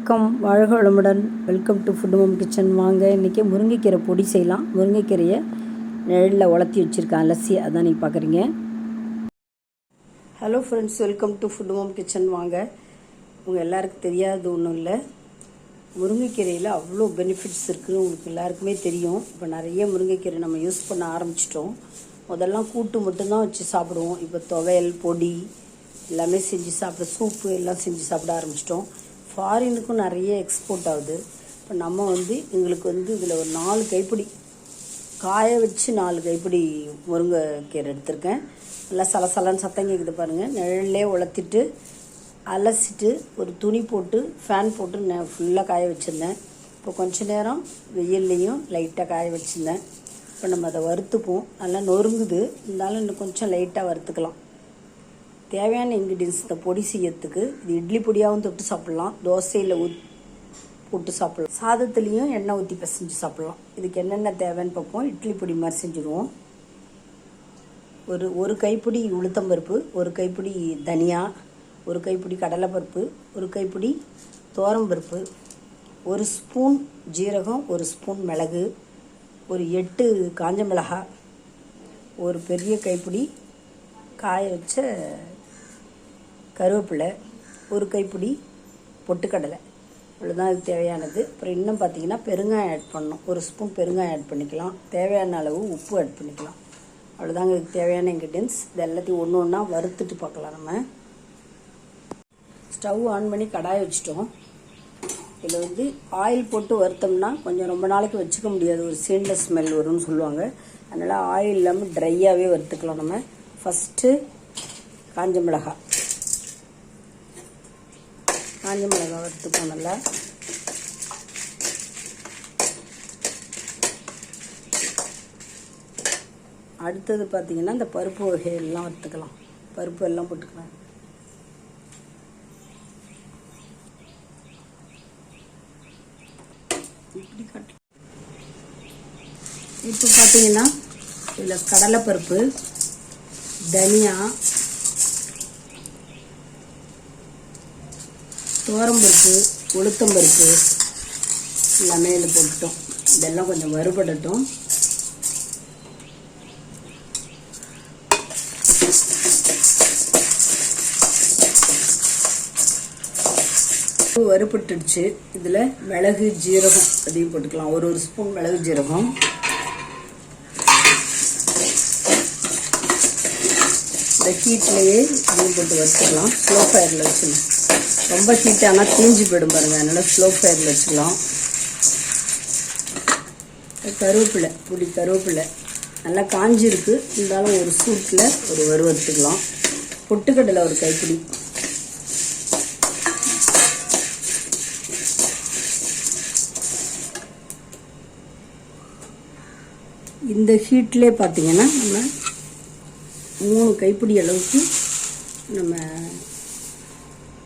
வணக்கம், வாழ்க வளமுடன். Welcome to Food Mom Kitchen. வாங்க, இன்றைக்கி முருங்கைக்கீரை பொடி செய்யலாம். முருங்கைக்கீரையை நிழலில் உலர்த்தி வச்சுருக்கேன், அலசி. அதான் நீங்கள் பார்க்குறீங்க. Hello friends, welcome to Food Mom Kitchen. வாங்க, உங்கள் எல்லாருக்கும் தெரியாது ஒன்றும் இல்லை. முருங்கைக்கீரையில் அவ்வளோ பெனிஃபிட்ஸ் இருக்குதுன்னு உங்களுக்கு எல்லாருக்குமே தெரியும். இப்போ நிறைய முருங்கைக்கீரை நம்ம யூஸ் பண்ண ஆரம்பிச்சிட்டோம். முதல்லாம் கூட்டு மட்டும்தான் வச்சு சாப்பிடுவோம். இப்போ துவையல், பொடி எல்லாமே செஞ்சு சாப்பிட, சூப்பு எல்லாம் செஞ்சு சாப்பிட ஆரம்பிச்சிட்டோம். ஃபாரினுக்கும் நிறைய எக்ஸ்போர்ட் ஆகுது. இப்போ நம்ம எங்களுக்கு இதில் ஒரு 4 கைப்பிடி காய வச்சு 4 கைப்பிடி முருங்கைக்கீரை எடுத்திருக்கேன். நல்லா சலசலன்னு சத்தம் கேட்குது பாருங்கள். நிழல்லே உலர்த்திட்டு அலசிட்டு ஒரு துணி போட்டு ஃபேன் போட்டு ஃபுல்லாக காய வச்சுருந்தேன். இப்போ கொஞ்ச நேரம் வெயில்லையும் லைட்டாக காய வச்சுருந்தேன். இப்போ நம்ம அதை வறுத்துப்போம். நல்லா நொறுங்குது, இருந்தாலும் இன்னும் கொஞ்சம் லைட்டாக வறுத்துக்கலாம். தேவையான இன்க்ரீடியன்ஸ் இந்த பொடி செய்யறதுக்கு. இது இட்லி பொடியாகவும் தொட்டு சாப்பிட்லாம், தோசையில் போட்டு சாப்பிட்லாம், சாதத்துலேயும் எண்ணெய் ஊற்றி பிசைஞ்சு சாப்பிட்லாம். இதுக்கு என்னென்ன தேவைன்னு பார்ப்போம். இட்லி பொடி மாதிரி செஞ்சுடுவோம். ஒரு கைப்பிடி உளுத்தம்பருப்பு, ஒரு கைப்பிடி தனியா, ஒரு கைப்பிடி கடலைப்பருப்பு, ஒரு கைப்பிடி துவரம்பருப்பு, 1 ஸ்பூன் ஜீரகம், 1 ஸ்பூன் மிளகு, ஒரு 8 காஞ்ச மிளகாய், ஒரு பெரிய கைப்பிடி காய வச்ச கருவேப்பிலை, ஒரு கைப்பிடி பொட்டுக்கடலை. இவ்வளோதான் இது தேவையானது. அப்புறம் இன்னும் பார்த்தீங்கன்னா பெருங்காயம் ஆட் பண்ணணும். 1 ஸ்பூன் பெருங்காயம் ஆட் பண்ணிக்கலாம். தேவையான அளவு உப்பு ஆட் பண்ணிக்கலாம். அவ்வளோதாங்க இதுக்கு தேவையான இன்க்ரீடியன்ஸ். இது எல்லாத்தையும் ஒன்று ஒன்றா வறுத்துட்டு பார்க்கலாம். நம்ம ஸ்டவ் ஆன் பண்ணி கடாயை வச்சுட்டோம். இதில் ஆயில் போட்டு வறுத்தோம்னா கொஞ்சம் ரொம்ப நாளைக்கு வச்சுக்க முடியாது, ஒரு சீண்ட ஸ்மெல் வரும்னு சொல்லுவாங்க. அதனால் ஆயில் இல்லாமல் ட்ரையாகவே வறுத்துக்கலாம். நம்ம ஃபஸ்ட்டு காஞ்ச மிளகாய் வறுத்துப்போம் நல்லா. அடுத்தது பார்த்தீங்கன்னா இந்த பருப்பு வகையெல்லாம் வறுத்துக்கலாம். பருப்பு எல்லாம் போட்டுக்கலாம். இப்போ பார்த்தீங்கன்னா இதில் கடலைப்பருப்பு, தனியா, துவரம்பருப்பு, உளுத்தம்பருப்பு எல்லாமே இதில் போட்டுட்டோம். இதெல்லாம் கொஞ்சம் வறுபடட்டும். வறுபட்டுடுச்சு. இதில் மிளகு, ஜீரகம் அதையும் போட்டுக்கலாம். ஒரு ஸ்பூன் மிளகு, ஜீரகம். இந்த ஹீட்லேயே இதையும் போட்டு வச்சுக்கலாம். ஸ்லோ ஃபயரில் வச்சுக்கலாம். ரொம்ப ஹீட் ஆனால் தீஞ்சு போயிடும் பாருங்கள், அதனால் ஸ்லோ ஃபயரில் வச்சுக்கலாம். கருவேப்பிலை, பொடி கருவேப்பிலை நல்லா காஞ்சிருக்கு, இருந்தாலும் ஒரு சூட்டில் ஒரு வறுவறுத்துக்கலாம். பொட்டுக்கடலை ஒரு கைப்பிடி, இந்த ஹீட்லேயே பார்த்தீங்கன்னா நம்ம 3 கைப்பிடி அளவுக்கு நம்ம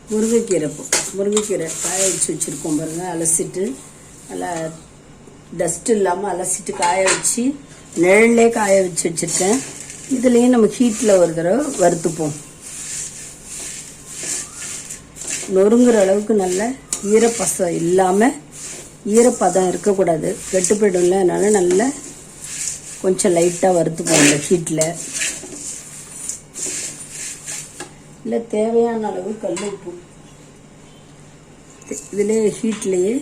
முருங்கைக்கீரை காய வச்சு வச்சுருக்கோம் பாருங்கள். அலசிட்டு நல்லா டஸ்ட் இல்லாமல் அலசிட்டு காய வச்சு நிழல்லே காய வச்சு வச்சுருக்கேன். இதுலேயும் நம்ம ஹீட்டில் ஒரு தடவை வறுத்துப்போம். நொறுங்குற அளவுக்கு நல்ல ஈரப்பசம் இல்லாமல், ஈரப்பதம் இருக்கக்கூடாது, கெட்டு போய்டும்ல. அதனால் நல்லா கொஞ்சம் லைட்டாக வறுத்துப்போம் இந்த ஹீட்டில். இல்லை தேவையான அளவு கல் உப்பு, இதிலே ஹீட்லேயே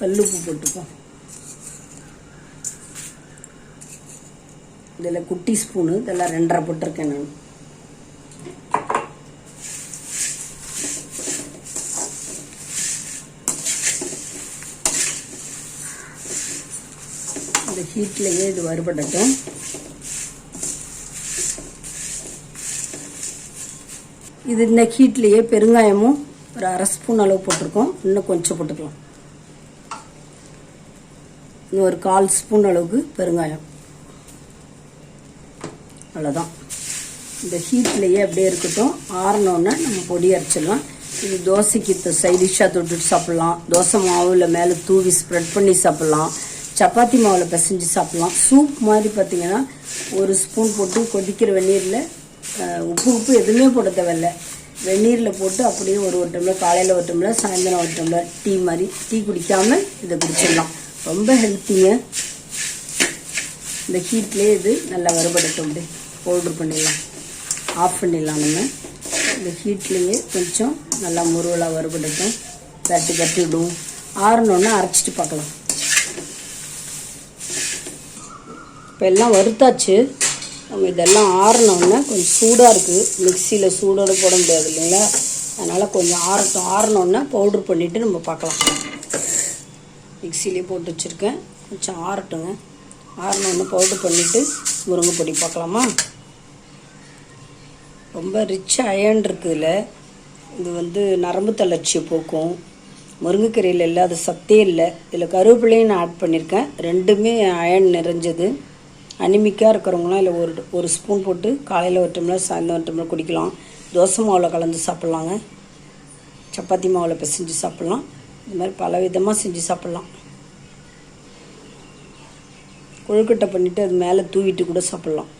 கல் உப்பு போட்டுப்போம். இதில் குட்டி ஸ்பூனு, இதெல்லாம் 2.5 போட்டிருக்கேன் நான். இந்த ஹீட்லேயே இது வறுபடட்டும். இது இந்த ஹீட்லேயே பெருங்காயமும் ஒரு 1/2 ஸ்பூன் அளவு போட்டிருக்கோம். இன்னும் கொஞ்சம் போட்டுக்கலாம். இன்னும் ஒரு 1/4 ஸ்பூன் அளவுக்கு பெருங்காயம். அவ்வளோதான். இந்த ஹீட்லேயே அப்படியே இருக்கட்டும். ஆறினோன்னா நம்ம பொடி அரைச்சிடலாம். இது தோசைக்கு சைடிஷாக தொட்டுட்டு சாப்பிட்லாம். தோசை மாவில் மேலே தூவி ஸ்ப்ரெட் பண்ணி சாப்பிட்லாம். சப்பாத்தி மாவில் பிசைஞ்சு சாப்பிட்லாம். சூப் மாதிரி பார்த்தீங்கன்னா 1 ஸ்பூன் போட்டு கொதிக்கிற வெந்நீரில் உப்பு எதுவுமே போட தேவையில்லை. வெந்நீரில் போட்டு அப்படியே ஒரு டம்ளர், காலையில் ஒரு டம்ளர், சாயந்தரம் ஒரு டம்ளர் டீ மாதிரி. டீ குடிக்காமல் இதை குடிச்சிடலாம். ரொம்ப ஹெல்த்திங்க. இந்த ஹீட்லேயே இது நல்லா வறுபடட்டும். அப்படி பவுட்ரு பண்ணிடலாம், ஆஃப் பண்ணிடலாம். நம்ம இந்த ஹீட்லேயே கொஞ்சம் நல்லா முருவலாக வறுபடட்டும். தட்டி விடுவோம். ஆறணுன்னா அரைச்சிட்டு பார்க்கலாம். இப்போ எல்லாம் வறுத்தாச்சு. நம்ம இதெல்லாம் ஆறினோன்னா கொஞ்சம் சூடாக இருக்குது. மிக்சியில் சூடோடு போட முடியாது இல்லைங்களா? அதனால் கொஞ்சம் ஆறினோன்னா பவுட்ரு பண்ணிவிட்டு நம்ம பார்க்கலாம். மிக்சிலே போட்டு வச்சுருக்கேன். கொஞ்சம் ஆறட்டுங்க. ஆறினோன்னு பவுட்ரு பண்ணிவிட்டு முருங்கை பொடி பார்க்கலாமா? ரொம்ப ரிச் அயன் இருக்குதுல. இது நரம்பு தளர்ச்சியை போக்கும். முருங்கைக்கீரையில் இல்லாத சத்தே இல்லை. இதில் கருவேப்பிலையும் நான் ஆட் பண்ணியிருக்கேன். ரெண்டுமே அயன் நிறைஞ்சது. அனிமிக்காக இருக்கிறவங்களாம் இல்லை ஒரு ஸ்பூன் போட்டு காலையில் ஒரு டம்ளர், சாயந்தரம் ஒரு டம்ளர் குடிக்கலாம். தோசை மாவில் கலந்து சாப்பிட்லாங்க. சப்பாத்தி மாவில் பிசைஞ்சு சாப்பிட்லாம். இது மாதிரி பல விதமாக செஞ்சு சாப்பிட்லாம். கொழுக்கட்டை பண்ணிவிட்டு அது மேலே தூவிட்டு கூட சாப்பிட்லாம்.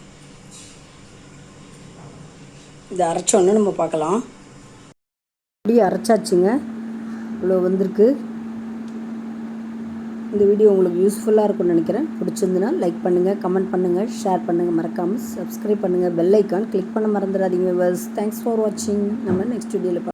இதை அரைச்சோன்னு நம்ம பார்க்கலாம். இப்படி அரைச்சாச்சுங்க. இவ்வளோ வந்திருக்கு. இந்த வீடியோ உங்களுக்கு யூஸ்ஃபுல்லாக இருக்கும்னு நினைக்கிறேன். பிடிச்சிருந்துன்னா லைக் பண்ணுங்கள், கமெண்ட் பண்ணுங்கள், ஷேர் பண்ணுங்கள். மறக்காமல் சப்ஸ்கிரைப் பண்ணுங்கள். பெல் ஐக்கான் கிளிக் பண்ண மறந்துடாதீங்க. தேங்க்ஸ் ஃபார் வாட்சிங். நம்ம நெக்ஸ்ட் வீடியோவில்